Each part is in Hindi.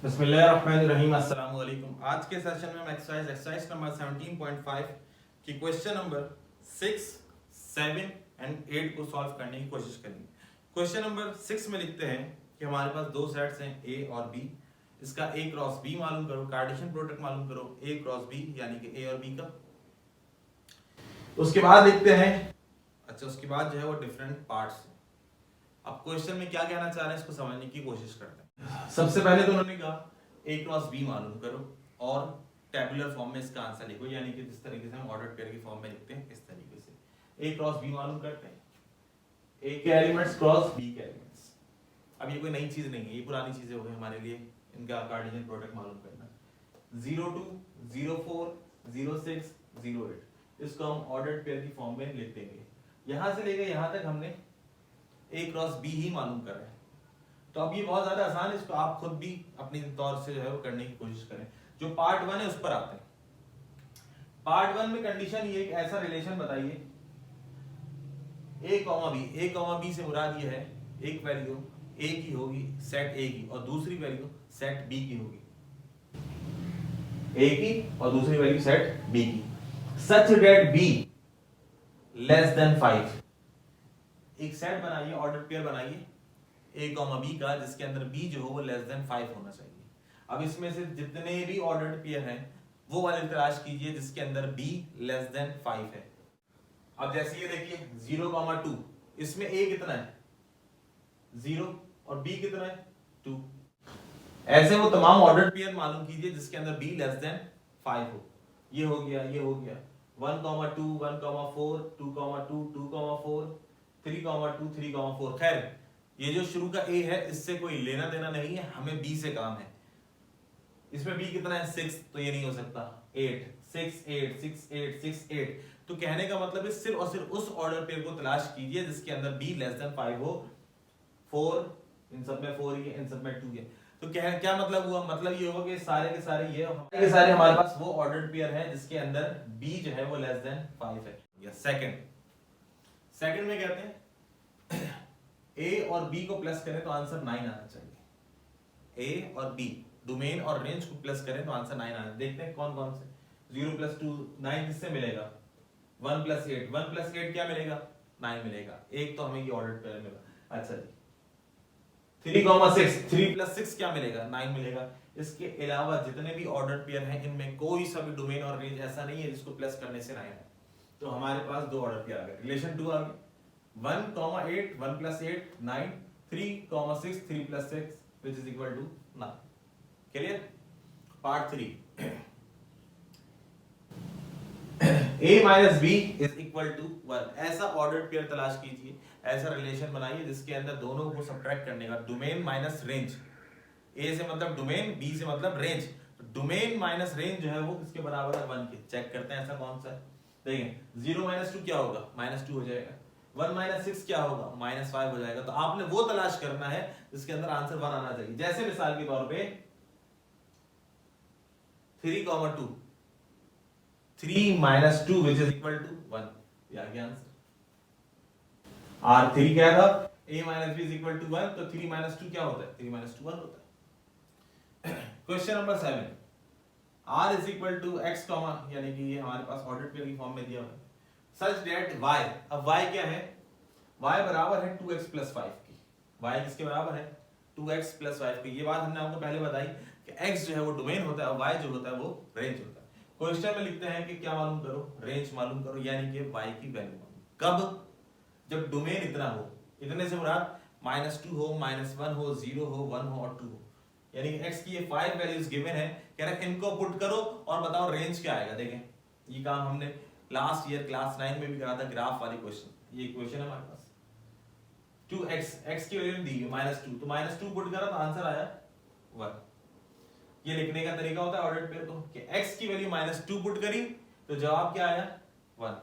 बिस्मिल्लाहिर्रहमानिर्रहीम अस्सलाम वालेकुम। आज के सेशन में हम एक्सरसाइज नंबर 17.5 की क्वेश्चन नंबर 6, 7 एंड 8 को सॉल्व करने की कोशिश करेंगे। क्वेश्चन नंबर 6 में लिखते हैं कि हमारे पास दो सेट्स हैं ए और बी। इसका ए क्रॉस बी मालूम करो, कार्टेशियन प्रोडक्ट मालूम करो ए क्रॉस बी यानी कि ए और बी का। उसके बाद लिखते हैं, उसके बाद जो है वो डिफरेंट पार्ट्स। अब क्वेश्चन में क्या कहना चाह रहे हैं इसको समझने की कोशिश करते हैं। सबसे पहले तो उन्होंने कहा ए क्रॉस बी मालूम करो और टेबुलर फॉर्म में इसका आंसर लिखो, यानी कि जिस तरीके से हम ऑर्डर पेयर की फॉर्म में लिखते हैं इस तरीके से ए क्रॉस बी मालूम करते हैं, ए के एलिमेंट्स क्रॉस बी के एलिमेंट्स। अब ये कोई नई चीज नहीं है, ये पुरानी चीजें हो गई हमारे लिए। इनका कार्टेशियन प्रोडक्ट मालूम करना 02, 04, 06, 08 इसको हम ऑर्डर पेयर की फॉर्म में लिख देंगे। यहां से लेकर यहां तक हमने ए क्रॉस बी ही मालूम कर रहे हैं। तो अब ये बहुत ज्यादा आसान है, इसको आप खुद भी अपनी तौर से जो है वो करने की कोशिश करें। जो पार्ट 1 है उस पर आते हैं। पार्ट 1 में कंडीशन ये एक ऐसा रिलेशन बताइए ए कॉमा बी से मुराद ये है एक वैल्यू ए की होगी सेट ए की और दूसरी वैल्यू सेट बी की होगी, ए की और दूसरी वैल्यू सेट बी की, such that be less than 5। एक सेट बनाइए, ऑर्डर पेयर बनाइए ए कॉमा बी का, जिसके अंदर बी जो हो वो लेस देन 5 होना चाहिए। अब इसमें से जितने भी ऑर्डर्ड पेयर हैं वो वाले तलाश कीजिए जिसके अंदर बी लेस देन 5 है। अब जैसे ये देखिए 0,2, इसमें ए कितना है 0 और बी कितना है 2। ऐसे वो तमाम ऑर्डर्ड पेयर मालूम कीजिए जिसके अंदर बी लेस देन 5 हो। ये हो गया 1,2, 1,4, 2,2, 2,4, 3,2, 3,4। खैर ये जो शुरू का ए है इससे कोई लेना देना नहीं है, हमें बी से काम है। इसमें बी कितना है 6, तो ये नहीं हो सकता 8, 6, 8, 6, 8, 6, 8। तो कहने का मतलब है सिर्फ और सिर्फ उस ऑर्डर पेयर को तलाश कीजिए जिसके अंदर बी लेस देन 5 हो। 4 इन सब में 4 ही है, इन सब में 2 है। तो क्या मतलब हुआ, मतलब ये होगा कि सारे के सारे हमारे पास वो ऑर्डर्ड पेयर है जिसके अंदर बी जो है वो लेस देन 5 है। या सेकंड में कहते हैं ए और बी को प्लस करें तो आंसर 9 आना चाहिए। ए और बी डोमेन और रेंज को प्लस करें तो आंसर 9 आना। देखते हैं कौन कौन से। 0 + 2 9 किससे मिलेगा 1 + 8, 1 + 8 क्या मिलेगा 9 मिलेगा। एक तो हमें ये ऑर्डर पेयर मिला। अच्छा जी 3,6, 3 + 6 क्या मिलेगा 9 मिलेगा। इसके अलावा जितने भी ऑर्डर पेयर हैं इनमें कोई सा भी डोमेन और रेंज ऐसा नहीं है जिसको प्लस करने से 9 है। तो हमारे पास दो ऑर्डर पेयर आ गए। रिलेशन 2 आ गए 1,8, 1 + 8 9, 3,6, 3 + 6 which is equal to 9। Clear. Part 3 a - b is equal to 1। ऐसा ऑर्डर्ड पेयर तलाश कीजिए, ऐसा रिलेशन बनाइए जिसके अंदर दोनों को सब्ट्रैक्ट करने का डोमेन माइनस रेंज। a से मतलब डोमेन, b से मतलब रेंज। डोमेन माइनस रेंज जो है वो किसके बराबर है 1 के। चेक करते हैं ऐसा कौन सा है। देखें 0 - 2 क्या होगा -2 हो जाएगा। 1 - 6 क्या होगा -5 हो जाएगा। तो आपने वो तलाश करना है जिसके अंदर आंसर 1 आना चाहिए। जैसे मिसाल के तौर पे 3,2, 3 - 2 which is equal to 1। ये आ गया आंसर। R3 क्या था a - b is equal to 1, तो 3 - 2 क्या होता है 3 - 2 1 होता है। Question number 7 r is equal to x, यानी कि ये हमारे पास ऑर्डर्ड पेयर की फॉर्म में दिया हुआ है। सच दैट y, अब y क्या है y बराबर है 2x + 5 की। y किसके बराबर है 2x + 5 की। ये बात हमने आपको पहले बताई कि x जो है वो डोमेन होता है और y जो होता है वो रेंज होता है। क्वेश्चन में लिखते हैं कि क्या मालूम करो रेंज मालूम करो, यानी कि y की वैल्यू मालूम। कब, जब डोमेन इतना हो। इतने से मुराद -2 हो, -1 हो, 0 हो, 1 हो और 2 हो। यानी कि x की ये 5 वैल्यूज गिवन है, कह रहा है इनको पुट करो और बताओ रेंज क्या आएगा। देखें ये काम हमने लास्ट ईयर क्लास 9 में भी करा था, ग्राफ वाली क्वेश्चन। ये क्वेश्चन है हमारे पास 2x, x की वैल्यू दी है -2, तो -2 पुट करा तो आंसर आया 1। ये लिखने का तरीका होता है ऑर्डर्ड पेयर को कि x की वैल्यू -2 पुट करी तो जवाब क्या आया 1।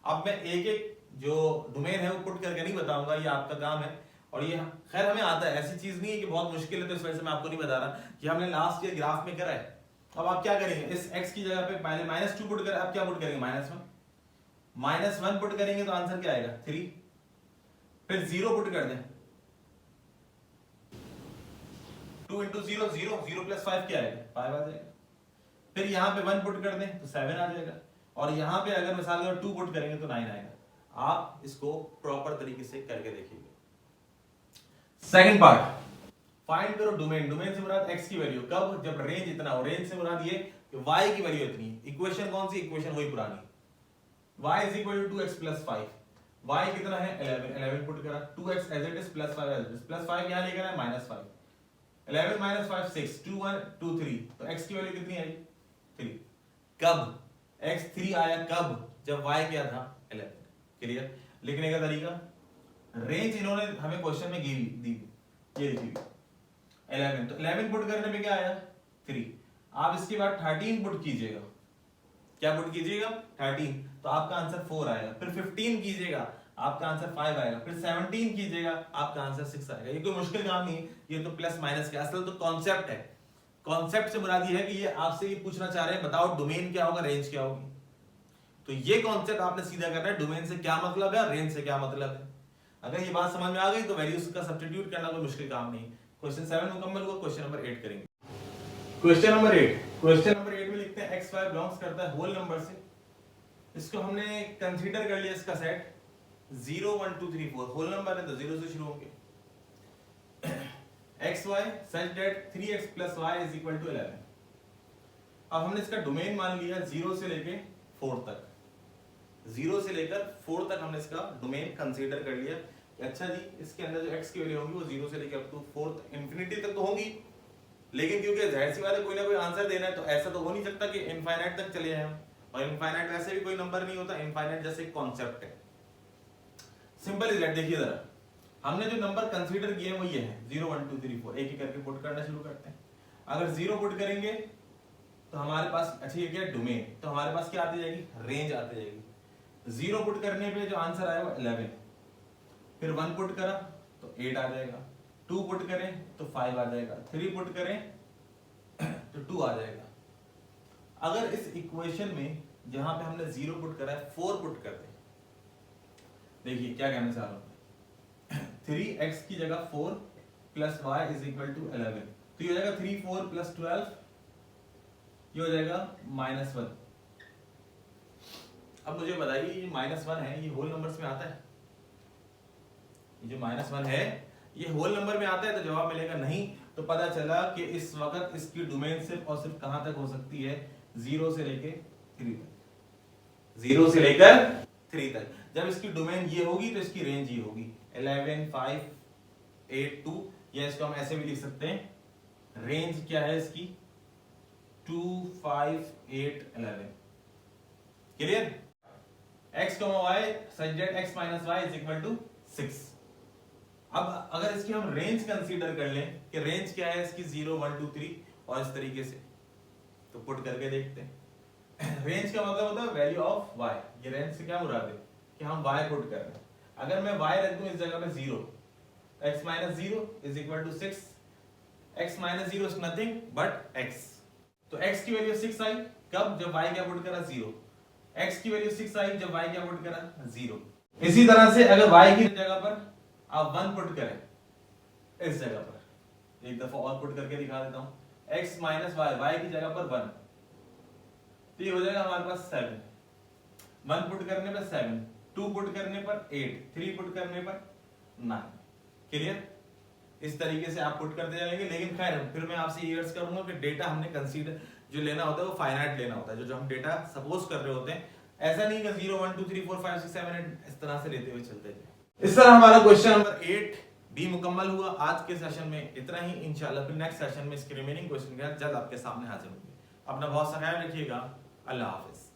अब मैं एक एक जो डोमेन है वो पुट करके नहीं बताऊंगा, ये आपका काम है। और ये खैर हमें आता है, ऐसी चीज नहीं है कि बहुत मुश्किल है तो इस वजह से मैं आपको नहीं बता रहा। कि हमने लास्ट ईयर ग्राफ में करा है। अब आप क्या करेंगे, इस x की जगह पे पहले -2 पुट करें, अब क्या पुट करेंगे -1, -1 पुट करेंगे तो आंसर क्या आएगा 3। फिर 0 पुट कर दें 2 इंटू 0 0, 0 प्लस 5 क्या आएगा 5 आ जाएगा। फिर यहाँ पे 1 पुट कर दें तो 7 आ जाएगा, और यहाँ पे अगर मिसाल के 2 पुट करेंगे तो 9 आएगा। आप इसको प्रॉपर तरीके से करके देखिएगा। सेकंड पार्ट, फाइंड करो डोमेन। डोमेन से मुराद x की वैल्यू, कब, जब रेंज इतना हो। रेंज से मुराद ये कि y की वैल्यू इतनी है। इक्वेशन कौन सी, इक्वेशन वही पुरानी, y is equal to 2x plus 5। y कितना है 11, 11 पुट करा, 2x as it is plus 5 as it is, plus 5 यहां लेकर आए माइनस 5, 11 माइनस 5 6, 2 1 2 3, तो x की वैल्यू कितनी आई 3। कब x 3 आया, कब, जब y क्या था 11। क्लियर। लिखने का तरीका, रेंज इन्होंने हमें क्वेश्चन में दी, ये लिखी 11, तो 11 पुट करने पे क्या आया 3। आप इसके बाद 13 पुट कीजिएगा, क्या पुट कीजिएगा 13, तो आपका आंसर 4 आएगा। फिर 15 कीजिएगा, आपका आंसर 5 आएगा। फिर 17 कीजिएगा, आपका आंसर 6 आएगा। ये कोई मुश्किल काम नहीं है, ये तो प्लस माइनस का असल तो कॉन्सेप्ट है। कॉन्सेप्ट से मुराद ये है कि ये आपसे ये पूछना चाह रहे हैं बताओ डोमेन क्या होगा, रेंज क्या होगी। तो ये कॉन्सेप्ट आपने सीधा करना है, डोमेन से क्या मतलब है, रेंज से क्या मतलब है। अगर ये बात समझ में आ गई तो वैल्यूज का सब्स्टिट्यूट करना कोई मुश्किल काम नहीं। क्वेश्चन 7 मुकम्मल हुआ, क्वेश्चन नंबर 8 करेंगे। क्वेश्चन नंबर 8 में लिखते हैं x y बिलोंग्स करता है होल नंबर से। इसको हमने कंसीडर कर लिया, इसका सेट 0 1 2 3 4 होल नंबर है तो 0 से शुरू होंगे। x y such that 3x plus y is equal to 11। अब हमने इसका डोमेन मान लिया 0 से लेके 4 तक, 0 से लेकर 4 तक हमने इसका डोमेन कंसीडर कर लिया। अच्छा जी, इसके अंदर जो x की वैल्यू होगी वो 0 से लेकर अप टू 4 इंफिनिटी तक तो होंगी, लेकिन क्योंकि जाहिर सी बात है कोई ना कोई आंसर देना है, तो ऐसा तो हो नहीं सकता कि इनफाइनाइट तक चले जाएं हम, और इनफाइनाइट वैसे भी कोई नंबर नहीं होता, इनफाइनाइट जैसे कॉन्सेप्ट है। Simple is that. देखिए जरा, हमने जो नंबर कंसीडर किए हैं वो ये है 0 1 2 3 4, एक एक करके पुट करना शुरू करते हैं। अगर 0 पुट करेंगे तो हमारे पास, अच्छा ये क्या है डोमेन, तो हमारे पास क्या आती जाएगी, रेंज आती जाएगी। 0 पुट करने पे जो आंसर आएगा 11, फिर 1 पुट करा तो 8 आ जाएगा, 2 पुट करें तो 5 आ जाएगा, 3 पुट करें तो 2 आ जाएगा। अगर इस इक्वेशन में जहां पे हमने 0 पुट करा है 4 पुट करते हैं, देखिए क्या कहना चाह रहा हूं, 3x की जगह 4 plus y is equal to 11, तो ये हो जाएगा 3 4 प्लस 12, ये हो जाएगा -1। अब मुझे बताइए ये -1 है, ये होल नंबर्स में आता है, ये जो -1 है ये होल नंबर में आता है, तो जवाब मिलेगा नहीं। तो पता चला कि इस वक्त इसकी डोमेन सिर्फ और सिर्फ कहां तक हो सकती है, 0 से लेके 3 तक, 0 से लेकर 3 तक। जब इसकी डोमेन ये होगी तो इसकी रेंज ये होगी 11 5 8 2, या इसको हम ऐसे भी लिख सकते हैं, रेंज क्या है इसकी 2 5 8 11। Clear. x, y such that x minus y is equal to 6। अब अगर इसकी हम रेंज कंसीडर कर लें कि रेंज क्या है इसकी 0 1 2 3 और इस तरीके से, तो पुट करके देखते हैं। रेंज का मतलब होता है वैल्यू ऑफ y। ये रेंज से क्या मुराद है कि हम y पुट कर रहे हैं। अगर मैं y रख दूं इस जगह पे 0, x minus 0 is equal to 6, x minus 0 is nothing but x। तो x की वैल्यू 6 आई, कब, जब y क्या पुट करा 0। x की वैल्यू 6 आई जब y क्या पुट करा 0। इसी तरह से अगर y की जगह पर आप 1 पुट करें, इस जगह पर एक दफा और पुट करके दिखा देता हूं, x माइनस वाई, y की जगह पर 1, तो ये हो जाएगा हमारे पास 7। 1 पुट करने पर 7, 2 पुट करने पर 8, 3 पुट करने पर 9। क्लियर। इस तरीके से आप पुट करते जाएंगे, लेकिन खैर फिर मैं आपसे ये अर्ज करूंगा कि डेटा हमने कंसीडर जो लेना होता है वो फाइनाइट लेना होता है, जो हम डेटा सपोज कर रहे होते हैं, ऐसा नहीं कि 0 1 2 3 4 5 6 7 8 इस तरह से लेते हुए चलते हैं। इस तरह हमारा क्वेश्चन नंबर 8 भी मुकम्मल हुआ। आज के सेशन में इतना ही, इंशाल्लाह फिर नेक्स्ट सेशन में इसके रिमेनिंग क्वेश्चन के साथ जल्द आपके सामने हाजिर होंगे। अपना बहुत सा ख्याल रखिएगा। अल्लाह हाफिज।